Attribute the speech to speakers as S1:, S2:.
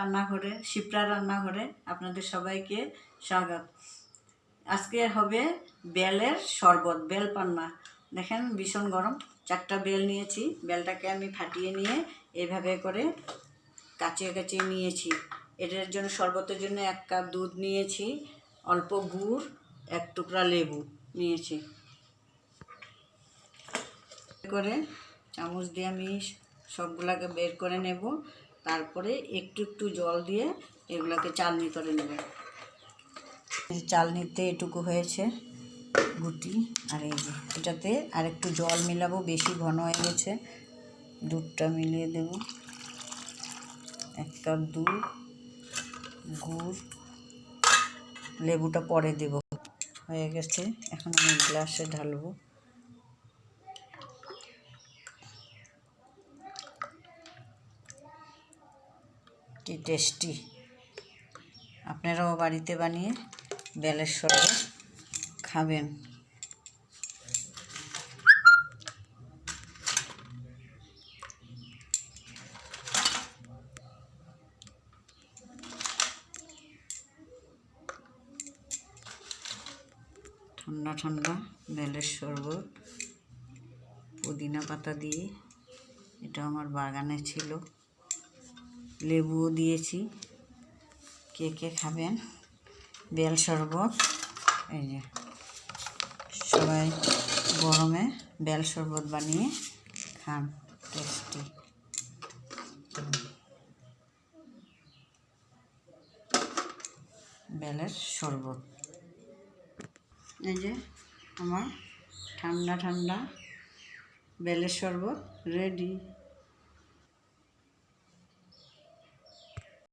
S1: রান্নাঘরে, শিপ্রা রান্নাঘরে আপনাদের সবাইকে স্বাগত। আজকে হবে বেলের শরবত, বেল পান্না। দেখেন ভীষণ গরম। 4টা বেল নিয়েছি, বেলটাকে আমি ফাটিয়ে নিয়ে এইভাবে করে কাচিয়ে কাচিয়ে নিয়েছি। এটার জন্য শরবতের জন্য 1 কাপ দুধ নিয়েছি, অল্প গুড়, 1 টুকরা লেবু নিয়েছি। করে চামচ দিয়ে আমি সবগুলাকে বের করে নেব, তারপরে একটু একটু জল দিয়ে এগুলাকে চালনি করে নেব। চালনিতে এটুকু হয়েছে গুটি, আর এই যে এটাতে আর একটু জল মিলাবো, বেশি ঘন হয়ে গেছে। দুধটা মিলিয়ে দেব, 1 কাপ দুধ, গুড়, লেবুটা পরে দেব। হয়ে গেছে, এখন আমি গ্লাসে ঢালবো। কি টেস্টি! আপনারাও বাড়িতে বানিয়ে বেলের শরবত খাবেন। ঠান্ডা ঠান্ডা বেলের শরবত, পুদিনা পাতা দিয়ে। এটা আমার বাগানে ছিল, লেবুও দিয়েছি। কে কে খাবেন বেল শরবত? এই যে সবাই গরমে বেল শরবত বানিয়ে খান, টেস্টি। বেলের শরবত, এই যে আমার ঠান্ডা ঠান্ডা বেলের শরবত রেডি।